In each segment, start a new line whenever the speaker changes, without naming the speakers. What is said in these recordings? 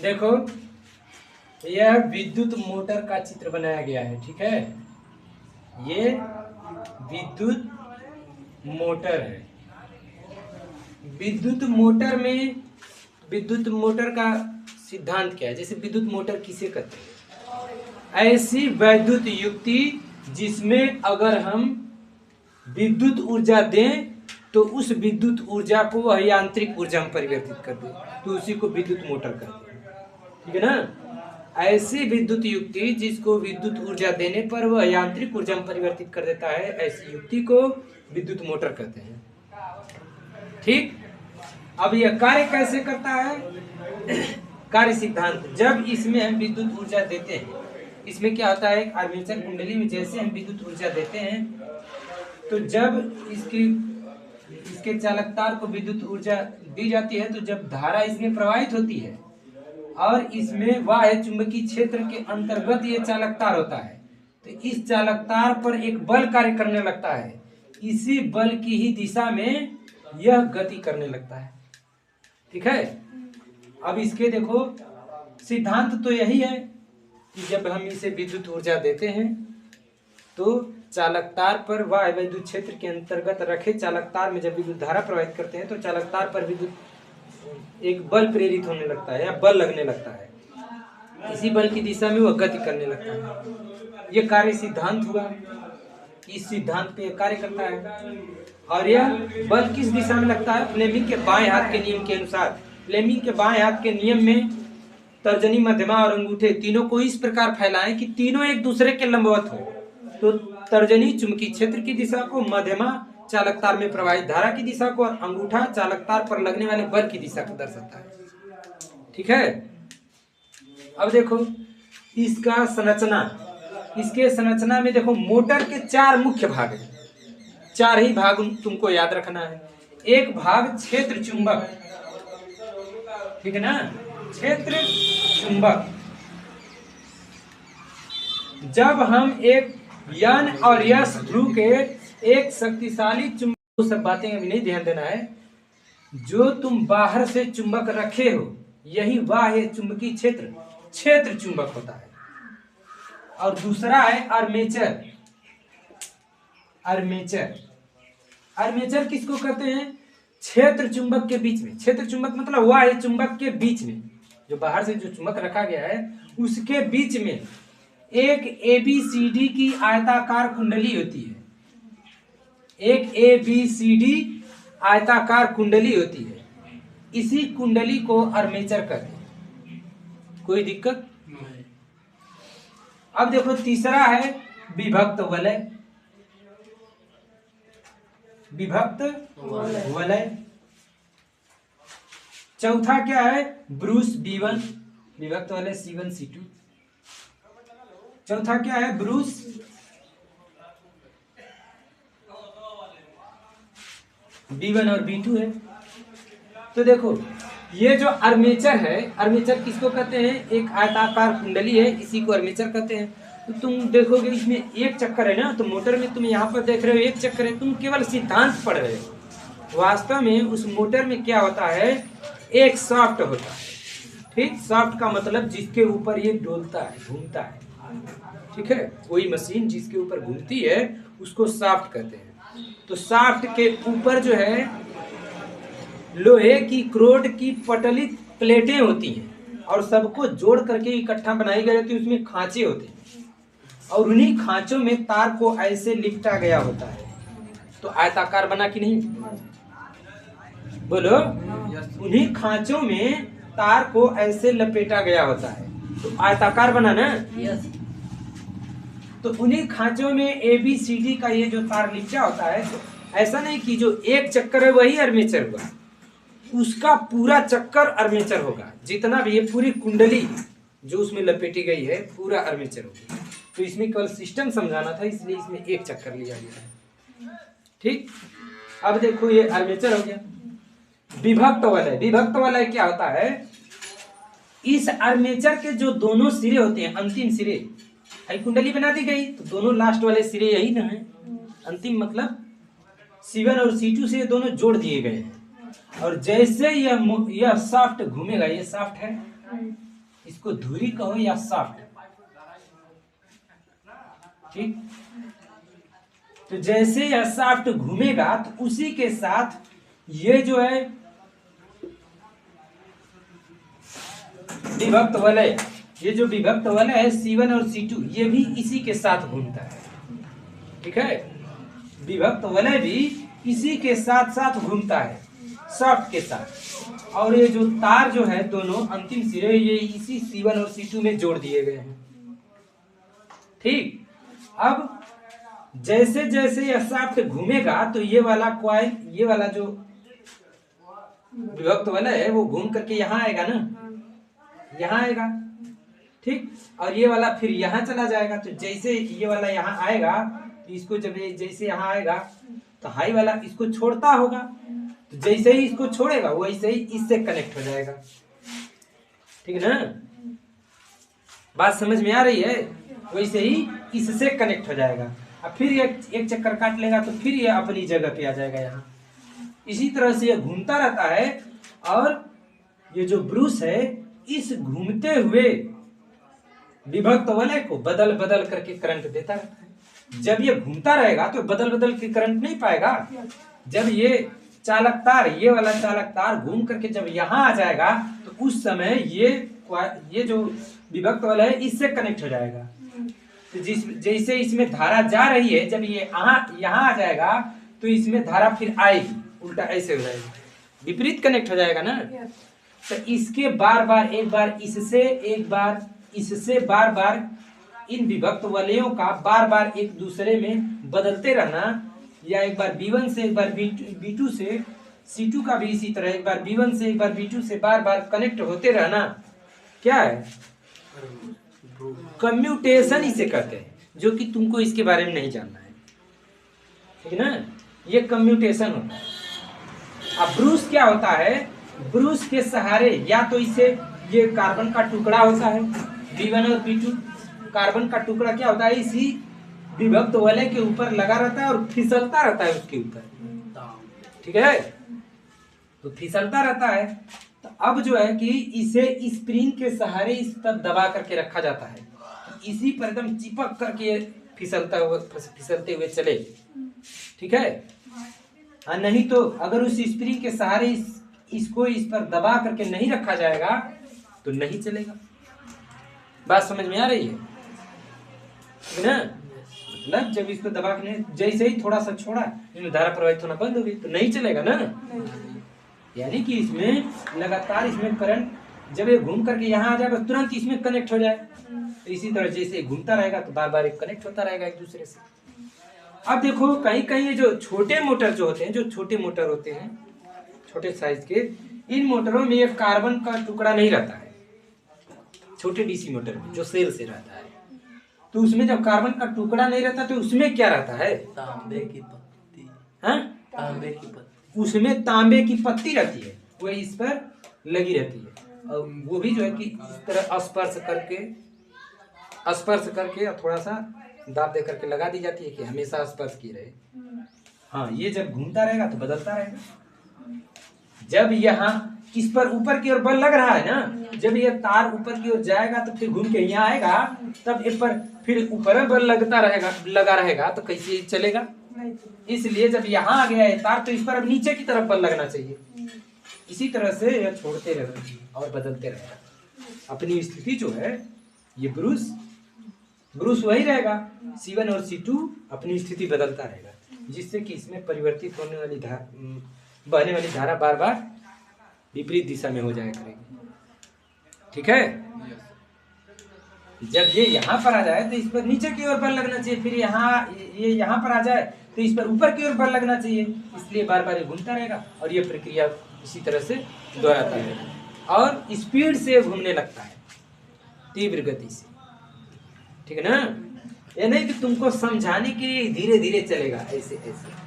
देखो, यह विद्युत मोटर का चित्र बनाया गया है। ठीक है, ये विद्युत मोटर है। विद्युत मोटर का सिद्धांत क्या है? जैसे विद्युत मोटर किसे कहते हैं? ऐसी वैद्युत युक्ति जिसमें अगर हम विद्युत ऊर्जा दें तो उस विद्युत ऊर्जा को वह यांत्रिक ऊर्जा में परिवर्तित कर दे, तो उसी को विद्युत मोटर कहते हैं। ठीक है ना? ऐसी विद्युत युक्ति जिसको विद्युत ऊर्जा देने पर वह यांत्रिक ऊर्जा में परिवर्तित कर देता है, ऐसी युक्ति को विद्युत मोटर कहते हैं। ठीक, अब यह कार्य कैसे करता है? कार्य सिद्धांत, जब इसमें हम विद्युत ऊर्जा देते हैं, इसमें क्या होता है, आर्मेचर कुंडली में जैसे हम विद्युत ऊर्जा देते हैं तो जब इसके चालकतार को विद्युत ऊर्जा दी जाती है, तो जब धारा इसमें प्रवाहित होती है और इसमें बाह्य चुंबकीय क्षेत्र के अंतर्गत ये चालकतार होता है, तो इस चालकतार पर एक बल कार्य करने लगता है। इसी बल की ही दिशा में यह गति करने लगता है। ठीक है, अब इसके देखो सिद्धांत तो यही है कि जब हम इसे विद्युत ऊर्जा देते हैं तो चालकतार पर वाह्य विद्युत क्षेत्र के अंतर्गत रखे चालकतार में जब विद्युत धारा प्रवाहित करते हैं तो चालकतार पर विद्युत एक बल प्रेरित होने लगता है या बल लगने लगता है। इसी बल की दिशा में वह गति करने लगता है। यह कार्य सिद्धांत हुआ। इस सिद्धांत पे कार्य करता है। और यह बल किस दिशा में लगता है? फ्लेमिंग के बाएं हाथ के नियम के अनुसार। फ्लेमिंग के बाएं हाथ के नियम में तर्जनी, मध्यमा और अंगूठे तीनों को इस प्रकार फैलाएं कि तीनों एक दूसरे के लंबवत हो। तो तर्जनी चुंबकीय क्षेत्र की दिशा को, मध्यमा चालकतार में प्रवाहित धारा की दिशा को और अंगूठा चालकतार पर लगने वाले बल की दिशा को दर्शाता है। ठीक है, अब देखो इसका संरचना। इसके संरचना में देखो मोटर के 4 मुख्य भाग हैं। 4 ही भाग तुमको याद रखना है। एक भाग क्षेत्र चुंबक, ठीक है ना, क्षेत्र चुंबक। जब हम एक यन और यस ध्रुव के एक शक्तिशाली चुंबक, सब बातें अभी नहीं ध्यान देना है, जो तुम बाहर से चुंबक रखे हो यही बाह्य चुंबकीय क्षेत्र क्षेत्र चुंबक होता है। और दूसरा है आर्मेचर। आर्मेचर आर्मेचर किसको कहते हैं? क्षेत्र चुंबक के बीच में। क्षेत्र चुंबक मतलब बाह्य चुंबक के बीच में, जो बाहर से जो चुंबक रखा गया है उसके बीच में एक ABCD की आयताकार कुंडली होती है। एक ABCD आयताकार कुंडली होती है। इसी कुंडली को आर्मेचर कहते हैं। कोई दिक्कत नहीं। अब देखो तीसरा है विभक्त वलय। विभक्त वलय। चौथा क्या है? Bruce B1। विभक्त वलय C1 C2। चौथा क्या है? ब्रूस B1 और B2 है। तो देखो ये जो आर्मेचर है, आर्मेचर किसको कहते हैं? एक आयताकार कुंडली है, इसी को आर्मेचर कहते हैं। तो तुम देखोगे इसमें एक चक्कर है ना, तो मोटर में तुम यहाँ पर देख रहे हो एक चक्कर है, तुम केवल सिद्धांत पढ़ रहे हो। वास्तव में उस मोटर में क्या होता है? एक शाफ्ट होता है। ठीक, शाफ्ट का मतलब जिसके ऊपर ये डोलता है, घूमता है। ठीक है, कोई मशीन जिसके ऊपर घूमती है उसको शाफ्ट कहते हैं। तो शाफ्ट के ऊपर जो है लोहे की क्रोड की पटलित प्लेटें होती हैं और सबको जोड़ करके इकट्ठा बनाई गई रहती है। उसमें खांचे होते हैं और उन्हीं खांचों में तार को ऐसे लिपटा गया होता है। तो आयताकार बना कि नहीं? बोलो। उन्हीं खांचों में तार को ऐसे लपेटा गया होता है, तो आयताकार बना ना। तो उन्हीं खांचों में ABCD का ये जो तार लिपटा होता है, तो ऐसा नहीं कि जो एक चक्कर है वही आर्मेचर हुआ, उसका पूरा चक्कर आर्मेचर होगा। जितना भी ये पूरी कुंडली जो उसमें लपेटी गई है पूरा आर्मेचर होगा। तो इसमें केवल सिस्टम समझाना था, इसलिए इसमें एक चक्कर लिया गया। ठीक, अब देखो ये आर्मेचर हो गया। विभक्त वलय। विभक्त वलय क्या होता है? इस आर्मेचर के जो दोनों सिरे होते हैं, अंतिम सिरे, कुंडली बना दी गई तो दोनों लास्ट वाले सिरे यही ना है। अंतिम मतलब C1 और C2 से ये दोनों जोड़ दिए गए हैं। और जैसे यह शाफ्ट घूमेगा, ये शाफ्ट है, इसको धुरी कहो या शाफ्ट, ठीक। तो जैसे यह शाफ्ट घूमेगा तो उसी के साथ ये जो है विभक्त वलय, ये जो विभक्त वलय है C1 और C2 ये भी इसी के साथ घूमता है, ठीक है। विभक्त वलय भी इसी के साथ साथ घूमता है शाफ्ट के साथ, और ये जो तार जो है दोनों अंतिम सिरे ये इसी C1 और C2 में जोड़ दिए गए हैं, ठीक। अब जैसे जैसे यह शाफ्ट घूमेगा तो ये वाला कॉइल, ये वाला जो विभक्त वलय है वो घूम करके यहाँ आएगा ना, यहाँ आएगा, ठीक। और ये वाला फिर यहाँ चला जाएगा। तो जैसे ये वाला यहाँ आएगा तो इसको जब जैसे यहाँ आएगा तो हाई वाला इसको छोड़ता होगा, तो जैसे ही इसको छोड़ेगा वैसे ही इससे कनेक्ट हो जाएगा, ठीक है ना। बात समझ में आ रही है? वैसे ही इससे कनेक्ट हो जाएगा। अब फिर एक चक्कर काट लेगा तो फिर ये अपनी जगह पे आ जाएगा यहाँ। इसी तरह से ये घूमता रहता है और ये जो ब्रूस है इस घूमते हुए विभक्त वलय को बदल बदल करके करंट देता रहता है। जब ये घूमता रहेगा तो बदल बदल के करंट नहीं पाएगा। जब ये चालक तार, ये वाला चालक तार घूम करके जब यहाँ आ जाएगा तो उस समय ये जो विभक्त वलय है इससे कनेक्ट हो जाएगा। तो जैसे इसमें धारा जा रही है, जब ये यहाँ आ जाएगा तो इसमें धारा फिर आएगी, उल्टा ऐसे हो जाएगा, विपरीत कनेक्ट हो जाएगा ना। तो इसके बार बार, एक बार इससे एक बार इससे, बार बार इन विभक्त वलयों का बार बार एक दूसरे में बदलते रहना, या एक बार B1 से एक बार B2 से, C2 का भी इसी तरह एक बार B1 से एक बार B2 से बार बार कनेक्ट होते रहना, क्या है? कम्यूटेशन इसे कहते हैं, जो कि तुमको इसके बारे में नहीं जानना है, ठीक है ना। ये कम्यूटेशन होता है। अब ब्रूस क्या होता है? ब्रूस के सहारे या तो इसे ये कार्बन का टुकड़ा होता है, B1 और B2 कार्बन का टुकड़ा क्या होता है, इसी विभक्त वलय के ऊपर लगा रहता है और फिसलता रहता है उसके ऊपर, ठीक है। तो फिसलता रहता है। तो अब जो है कि इसे स्प्रिंग के सहारे इस पर दबा करके रखा जाता है, इसी पर एकदम चिपक करके फिसलते हुए चले, ठीक है। नहीं तो अगर उस स्प्रिंग के सहारे इसको इस पर दबा करके नहीं रखा जाएगा तो नहीं चलेगा। बात समझ में आ रही है ना? मतलब जब इसको दबा के नहीं, जैसे ही थोड़ा सा छोड़ा इसमें धारा प्रवाहित होना बंद हो गई तो नहीं चलेगा ना। यानी कि इसमें लगातार इसमें करंट जब ये घूम करके यहाँ आ जाएगा तुरंत इसमें कनेक्ट हो जाए। तो इसी तरह जैसे घूमता रहेगा तो बार बार कनेक्ट होता रहेगा एक दूसरे से। अब देखो कहीं कहीं ये जो छोटे मोटर जो होते हैं, जो छोटे मोटर होते हैं छोटे साइज के, इन मोटरों में एक कार्बन का टुकड़ा नहीं रहता है। छोटे डीसी मोटर में जो सेल से रहता है, तो उसमें जब कार्बन का टुकड़ा नहीं रहता तो उसमें क्या रहता है?
तांबे की पत्ती।
हाँ,
तांबे की पत्ती।
उसमें तांबे की पत्ती रहती है, वो इस पर लगी रहती है, और वो भी जो है कि इस तरह स्पर्श करके और थोड़ा सा दाब दे करके लगा दी जाती है कि हमेशा स्पर्श की रहे। हाँ, ये जब घूमता रहेगा तो बदलता रहेगा। जब यहाँ इस पर ऊपर की ओर बल लग रहा है ना, जब ये तार ऊपर की ओर जाएगा तो फिर घूम के यहाँ आएगा, तब इस पर फिर ऊपर बल लगा रहेगा तो कैसे चलेगा? इसलिए जब यहाँ आ गया है तार तो इस पर अब नीचे की तरफ बल लगना चाहिए। इसी तरह से यह छोड़ते रहेगा और बदलते रहेगा। अपनी स्थिति जो है ये ब्रूस वही रहेगा, C1 और C2 अपनी स्थिति बदलता रहेगा, जिससे कि इसमें परिवर्तित होने वाली बहने वाली धारा बार बार विपरीत दिशा में हो जाया करेगी, ठीक है। जब ये यहाँ पर आ जाए तो इस पर नीचे की ओर बल लगना चाहिए, फिर ये यहाँ पर आ जाए तो इस पर ऊपर की ओर बल लगना चाहिए, इसलिए बार बार ये घूमता रहेगा और ये प्रक्रिया इसी तरह से दोहराता रहेगा और स्पीड से घूमने लगता है, तीव्र गति से, ठीक है ना। ये नहीं कि तुमको समझाने के लिए धीरे धीरे चलेगा, ऐसे ऐसे,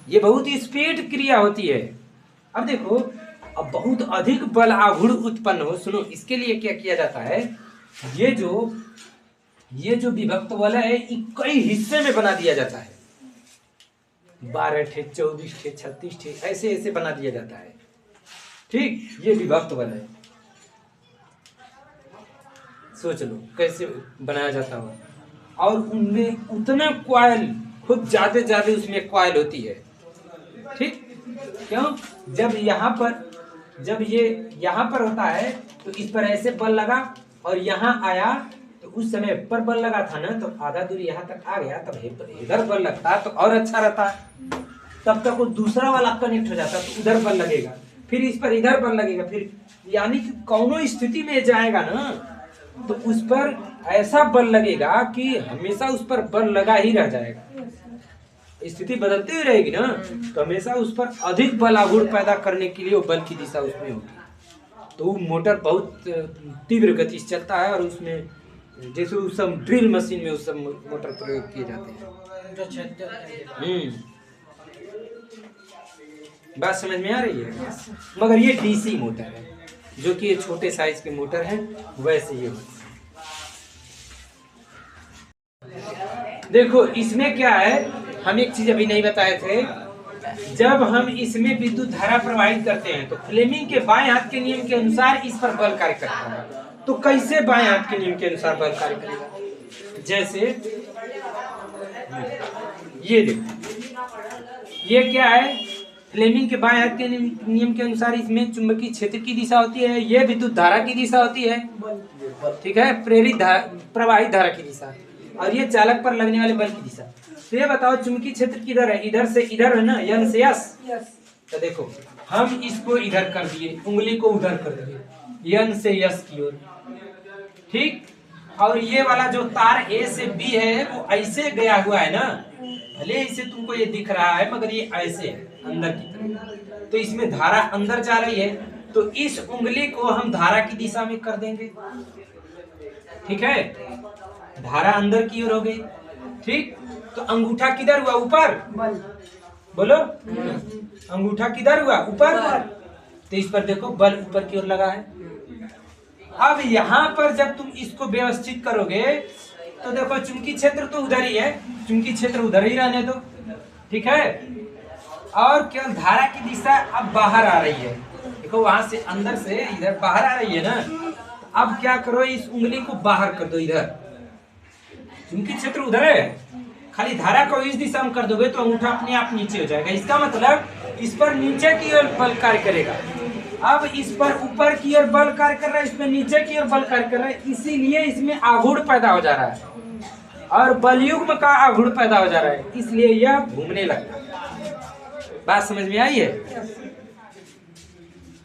ये बहुत ही स्पीड क्रिया होती है। अब देखो, अब बहुत अधिक बल आघूर्ण उत्पन्न हो, सुनो, इसके लिए क्या किया जाता है, ये जो विभक्त वलय है कई हिस्से में बना दिया जाता है, 12 ठे, 24 ठे, 36 ठे, ऐसे ऐसे बना दिया जाता है, ठीक। ये विभक्त वलय सोच लो कैसे बनाया जाता हो। और उनमें उतना कॉइल, खूब ज्यादा उसमें कॉइल होती है। ठीक, क्यों? जब ये यहाँ पर होता है तो इस पर ऐसे बल लगा और यहाँ आया तो उस समय पर बल लगा था ना, तो आधा दूरी यहाँ तक आ गया, तब इधर बल लगता तो और अच्छा रहता। तब तक वो दूसरा वाला कनेक्ट हो जाता तो उधर बल लगेगा, फिर इस पर इधर बल लगेगा, फिर यानी कि कौनो स्थिति में जाएगा ना तो उस पर ऐसा बल लगेगा कि हमेशा उस पर बल लगा ही रह जाएगा। स्थिति बदलती हुई रहेगी ना तो हमेशा उस पर अधिक बल आघूर्ण पैदा करने के लिए वो बल की दिशा उसमें होगी। तो वो मोटर बहुत तीव्र गति से चलता है और उसमें जैसे उस सब ड्रिल मशीन में उस सब मोटर प्रयोग किए जाते हैं। बात समझ में आ रही है? मगर ये डीसी मोटर है, जो कि ये छोटे साइज के मोटर है, वैसे ये होता है। देखो इसमें क्या है, हम एक चीज अभी नहीं बताए थे। जब हम इसमें विद्युत धारा प्रवाहित करते हैं तो फ्लेमिंग के बाएं हाथ के नियम के अनुसार इस पर बल कार्य करता है। तो कैसे बाएं हाथ के नियम के अनुसार बल कार्य करेगा? जैसे ये देखो, ये क्या है, फ्लेमिंग के बाएं हाथ के नियम के अनुसार इसमें चुंबकीय क्षेत्र की दिशा होती है, ये विद्युत धारा की दिशा होती है, ठीक है, प्रेरित प्रवाहित धारा की दिशा, और ये चालक पर लगने वाले बल की दिशा। तो ये बताओ चुंबकीय क्षेत्र किधर है? इधर से इधर है ना, यन से यस। तो देखो हम इसको इधर कर दिए, उंगली को उधर कर दिए, यन से यस की ओर, ठीक। और ये वाला जो तार ए से बी है वो ऐसे गया हुआ है ना, भले इसे तुमको ये दिख रहा है मगर ये ऐसे है अंदर की तरफ, तो इसमें धारा अंदर जा रही है, तो इस उंगली को हम धारा की दिशा में कर देंगे, ठीक है, धारा अंदर की ओर हो गई, ठीक। तो अंगूठा किधर हुआ? ऊपर, बोलो अंगूठा किधर हुआ? ऊपर। तो इस पर देखो बल ऊपर की ओर लगा है। अब यहाँ पर जब तुम इसको व्यवस्थित करोगे तो देखो चुंबकीय क्षेत्र तो उधर ही है, चुंबकीय क्षेत्र उधर ही रहने दो, ठीक है। और केवल धारा की दिशा अब बाहर आ रही है, देखो वहां से अंदर से इधर बाहर आ रही है ना। अब क्या करो, इस उंगली को बाहर कर दो, इधर चुंबकीय क्षेत्र उधर है, खाली धारा को इस दिशा में कर दोगे तो अंगूठा अपने आप नीचे हो जाएगा। इसका मतलब इस पर नीचे की ओर बल कार्य करेगा। अब इस पर ऊपर की ओर बल कार्य कर रहा है, इसमें नीचे की ओर बल कार्य कर रहा है, इसीलिए इसमें आघूर्ण पैदा हो जा रहा है और बलयुग्म का आघूर्ण पैदा हो जा रहा है, इसलिए यह घूमने लगता है। बात समझ में आई है?